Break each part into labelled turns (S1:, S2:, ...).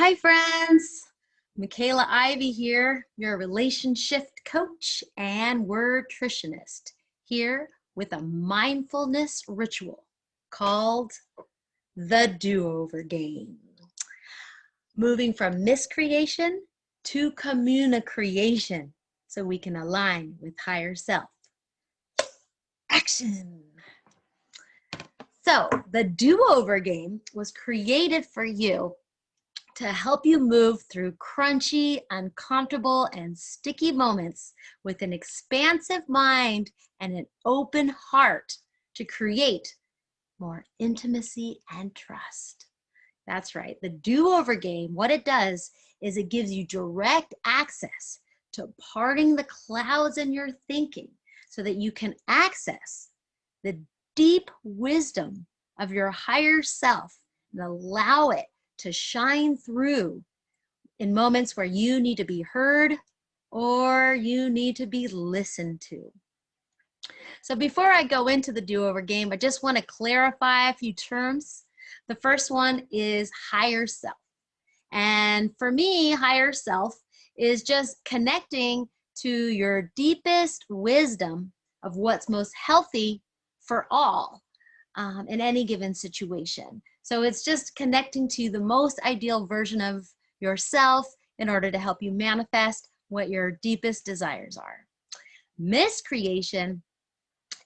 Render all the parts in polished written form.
S1: Hi friends, Michaelah Ivie here, your relationship coach and wordtritionist, here with a mindfulness ritual called the Do-Over Game. Moving from miscreation to CommuniCreation so we can align with higher self. Action! So the Do-Over Game was created for you to help you move through crunchy, uncomfortable, and sticky moments with an expansive mind and an open heart to create more intimacy and trust. That's right, the Do-Over Game, what it does is it gives you direct access to parting the clouds in your thinking so that you can access the deep wisdom of your higher self and allow it to shine through in moments where you need to be heard or you need to be listened to. So before I go into the Do-Over Game, I just want to clarify a few terms. The first one is higher self. And for me, higher self is just connecting to your deepest wisdom of what's most healthy for all in any given situation. So it's just connecting to the most ideal version of yourself in order to help you manifest what your deepest desires are. Miscreation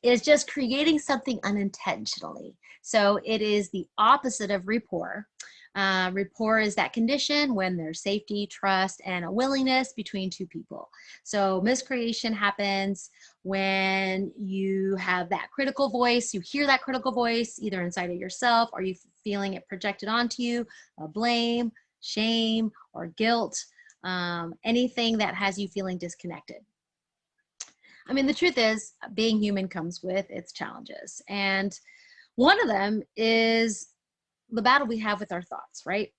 S1: is just creating something unintentionally. So it is the opposite of rapport. Rapport is that condition when there's safety, trust, and a willingness between two people. So miscreation happens when you have that critical voice, you hear that critical voice either inside of yourself or you feeling it projected onto you, blame, shame, or guilt, anything that has you feeling disconnected. I mean, the truth is being human comes with its challenges. And one of them is the battle we have with our thoughts, right?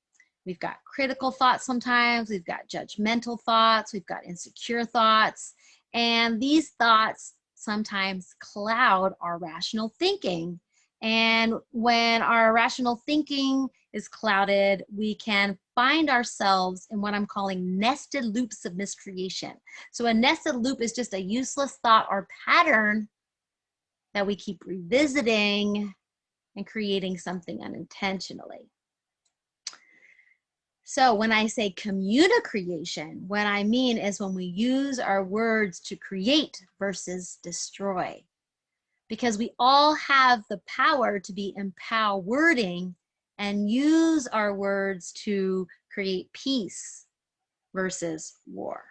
S1: We've got critical thoughts sometimes, we've got judgmental thoughts, we've got insecure thoughts, and these thoughts sometimes cloud our rational thinking. And when our rational thinking is clouded, we can find ourselves in what I'm calling nested loops of miscreation. So a nested loop is just a useless thought or pattern that we keep revisiting and creating something unintentionally. So when I say CommuniCreation, what I mean is when we use our words to create versus destroy. Because we all have the power to be empowering and use our words to create peace versus war.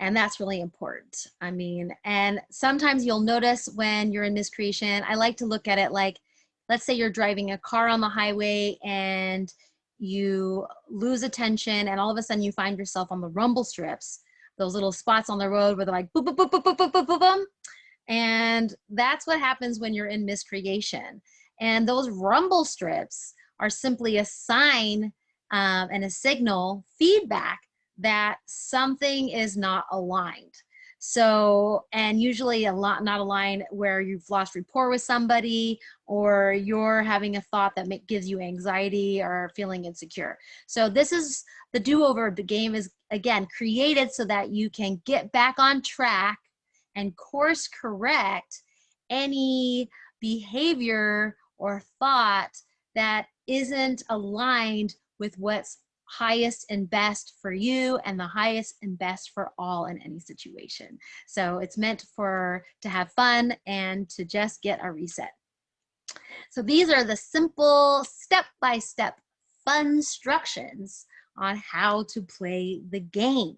S1: And that's really important. I mean, and sometimes you'll notice when you're in miscreation, I like to look at it like, let's say you're driving a car on the highway and you lose attention and all of a sudden you find yourself on the rumble strips, those little spots on the road where they're like boom, boom, boom, boom, boom, boom, boom, boom, boom. And that's what happens when you're in miscreation. And those rumble strips are simply a sign and a signal feedback that something is not aligned. So, and usually a lot not aligned where you've lost rapport with somebody or you're having a thought that gives you anxiety or feeling insecure. So this is the Do-Over. The game is, again, created so that you can get back on track and course correct any behavior or thought that isn't aligned with what's highest and best for you and the highest and best for all in any situation. So it's meant to have fun and to just get a reset. So these are the simple step-by-step fun instructions on how to play the game.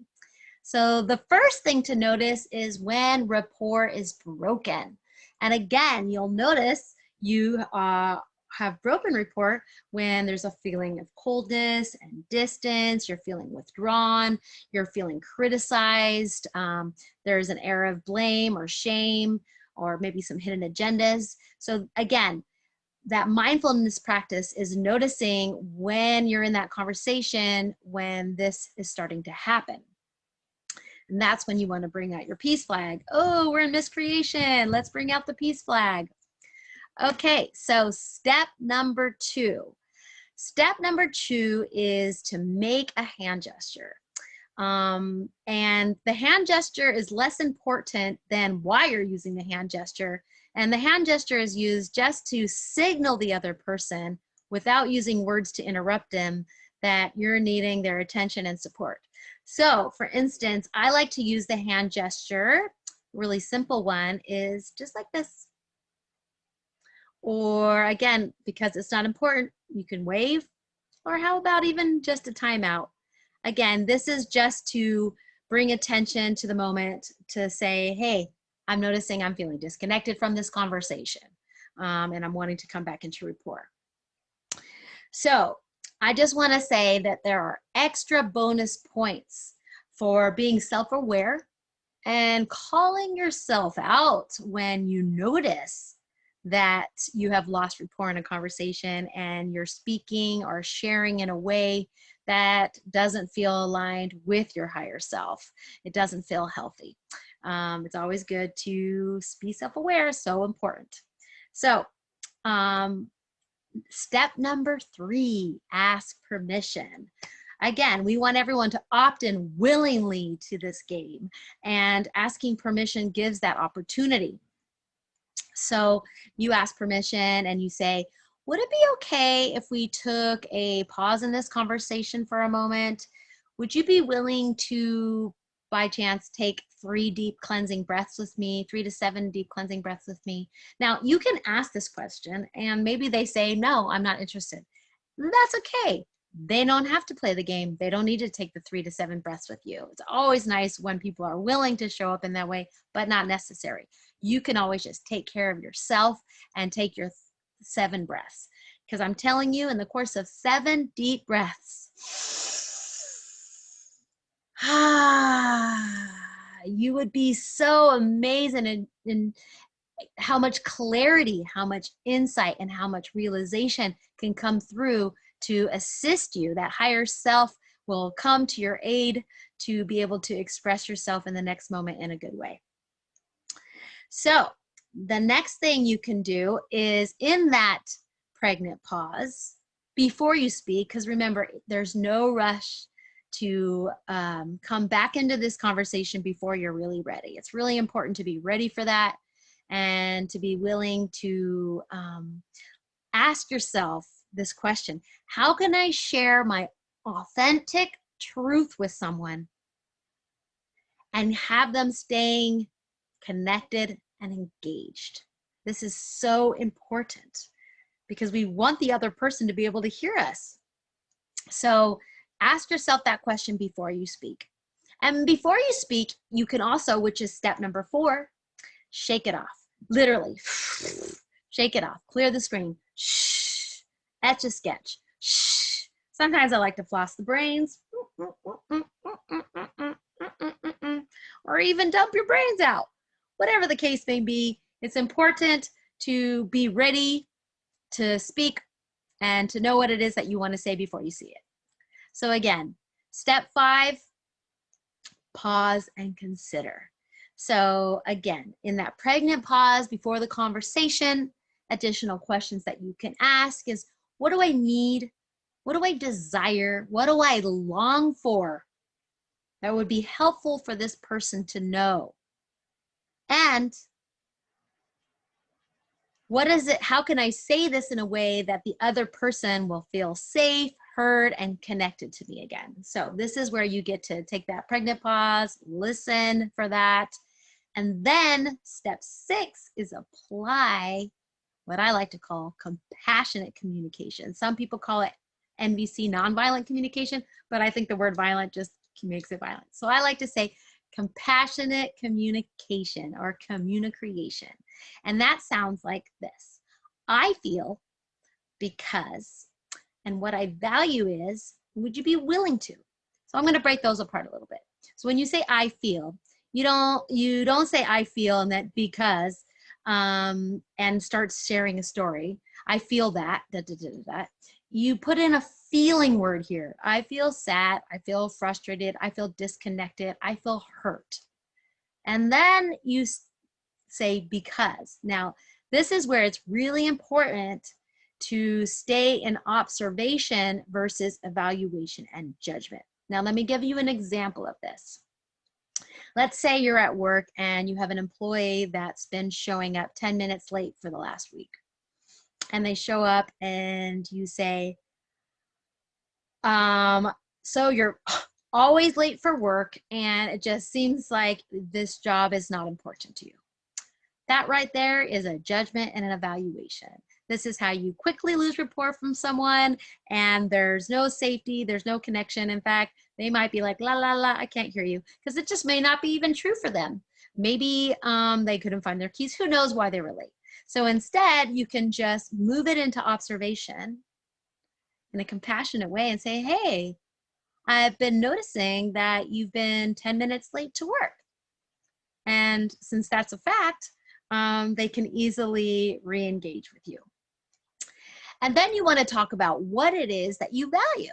S1: So the first thing to notice is when rapport is broken. And again, you'll notice you have broken rapport when there's a feeling of coldness and distance, you're feeling withdrawn, you're feeling criticized, there's an air of blame or shame, or maybe some hidden agendas. So again, that mindfulness practice is noticing when you're in that conversation, when this is starting to happen. And that's when you want to bring out your peace flag. Oh, we're in miscreation. Let's bring out the peace flag. Okay, so step number 2. Step number 2 is to make a hand gesture. And the hand gesture is less important than why you're using the hand gesture. And the hand gesture is used just to signal the other person without using words to interrupt them that you're needing their attention and support. So for instance, I like to use the hand gesture. Really simple one is just like this. Or again, because it's not important, you can wave, or how about even just a timeout? Again, this is just to bring attention to the moment, to say, hey, I'm noticing I'm feeling disconnected from this conversation, and I'm wanting to come back into rapport. So I just want to say that there are extra bonus points for being self-aware and calling yourself out when you notice that you have lost rapport in a conversation and you're speaking or sharing in a way that doesn't feel aligned with your higher self. It doesn't feel healthy. It's always good to be self-aware, so important. So step number 3, ask permission. Again, we want everyone to opt in willingly to this game, and asking permission gives that opportunity. So you ask permission and you say, would it be okay if we took a pause in this conversation for a moment? Would you be willing to, by chance, take 3 deep cleansing breaths with me, 3 to 7 deep cleansing breaths with me? Now, you can ask this question and maybe they say, no, I'm not interested. That's okay. They don't have to play the game. They don't need to take the 3 to 7 breaths with you. It's always nice when people are willing to show up in that way, but not necessary. You can always just take care of yourself and take your 7 breaths. Because I'm telling you, in the course of 7 deep breaths, you would be so amazing in how much clarity, how much insight, and how much realization can come through to assist you. That higher self will come to your aid to be able to express yourself in the next moment in a good way. So the next thing you can do is in that pregnant pause before you speak, because remember, there's no rush to come back into this conversation before you're really ready. It's really important to be ready for that and to be willing to ask yourself this question: how can I share my authentic truth with someone and have them staying connected and engaged? This is so important because we want the other person to be able to hear us. So ask yourself that question before you speak. And before you speak, you can also, which is step number 4, shake it off. Literally, shake it off. Clear the screen. Etch a sketch. Sometimes I like to floss the brains. Or even dump your brains out. Whatever the case may be, it's important to be ready to speak and to know what it is that you want to say before you see it. So again, step 5, pause and consider. So again, in that pregnant pause before the conversation, additional questions that you can ask is, what do I need? What do I desire? What do I long for that would be helpful for this person to know? And what is it? How can I say this in a way that the other person will feel safe, heard, and connected to me again? So this is where you get to take that pregnant pause, listen for that. And then step 6 is apply what I like to call compassionate communication. Some people call it NVC, nonviolent communication, but I think the word violent just makes it violent. So I like to say compassionate communication or CommuniCreation. And that sounds like this: I feel because, and what I value is, would you be willing to? So I'm going to break those apart a little bit. So when you say I feel, you don't say I feel and that because and start sharing a story. I feel that, You put in a feeling word here. I feel sad, I feel frustrated, I feel disconnected, I feel hurt. And then you say because. Now, this is where it's really important to stay in observation versus evaluation and judgment. Now, let me give you an example of this. Let's say you're at work and you have an employee that's been showing up 10 minutes late for the last week. And they show up and you say, so you're always late for work and it just seems like this job is not important to you. That right there is a judgment and an evaluation. This is how you quickly lose rapport from someone and there's no safety, there's no connection. In fact, they might be like, la, la, la, I can't hear you, because it just may not be even true for them. Maybe they couldn't find their keys. Who knows why they were late? So instead, you can just move it into observation in a compassionate way and say, hey, I've been noticing that you've been 10 minutes late to work. And since that's a fact, they can easily re-engage with you. And then you want to talk about what it is that you value.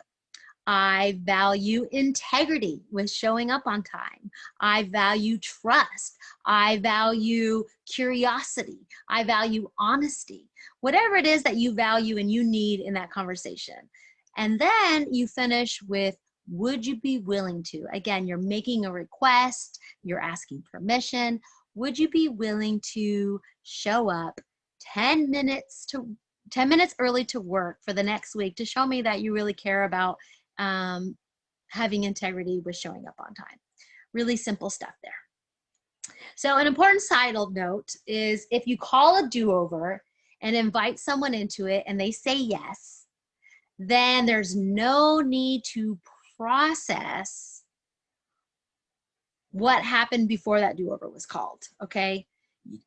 S1: I value integrity with showing up on time. I value trust. I value curiosity. I value honesty. Whatever it is that you value and you need in that conversation. And then you finish with, would you be willing to? Again, you're making a request, you're asking permission. Would you be willing to show up 10 minutes early to work for the next week to show me that you really care about having integrity with showing up on time? Really simple stuff there. So an important side note is if you call a do-over and invite someone into it and they say yes, then there's no need to process what happened before that do-over was called, okay?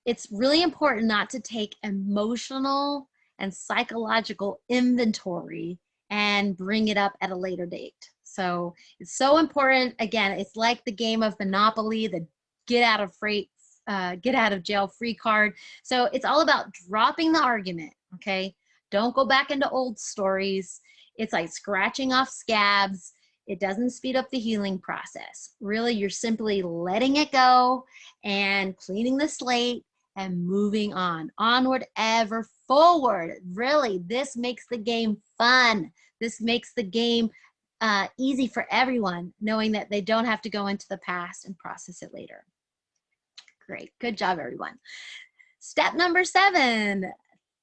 S1: It's really important not to take emotional and psychological inventory and bring it up at a later date. So it's so important. Again, it's like the game of Monopoly, the get out of jail free card. So it's all about dropping the argument, okay? Don't go back into old stories. It's like scratching off scabs. It doesn't speed up the healing process. Really, you're simply letting it go and cleaning the slate and moving on. Onward, ever forward. Really, this makes the game fun. This makes the game easy for everyone, knowing that they don't have to go into the past and process it later. Great. Good job, everyone. Step number 7,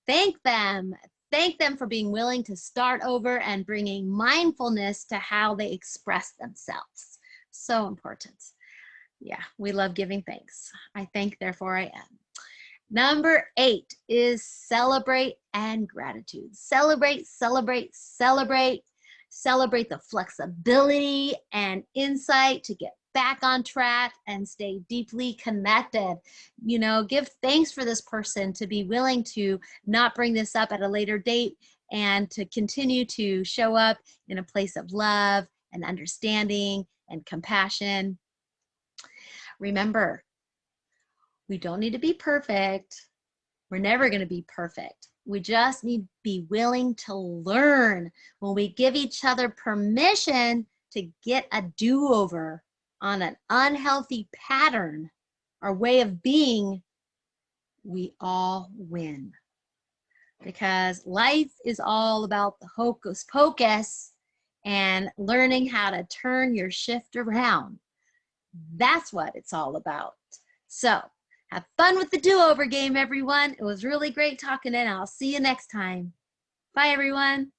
S1: thank them. Thank them for being willing to start over and bringing mindfulness to how they express themselves. So important. Yeah, we love giving thanks. I thank, therefore I am. Number 8 is celebrate and gratitude. Celebrate, celebrate, celebrate. Celebrate the flexibility and insight to get back on track and stay deeply connected. You know, give thanks for this person to be willing to not bring this up at a later date and to continue to show up in a place of love and understanding and compassion. Remember, we don't need to be perfect. We're never going to be perfect. We just need to be willing to learn. When we give each other permission to get a do-over on an unhealthy pattern or way of being, we all win. Because life is all about the hocus pocus and learning how to turn your shift around. That's what it's all about. So have fun with the do-over game, everyone. It was really great talking, and I'll see you next time. Bye, everyone.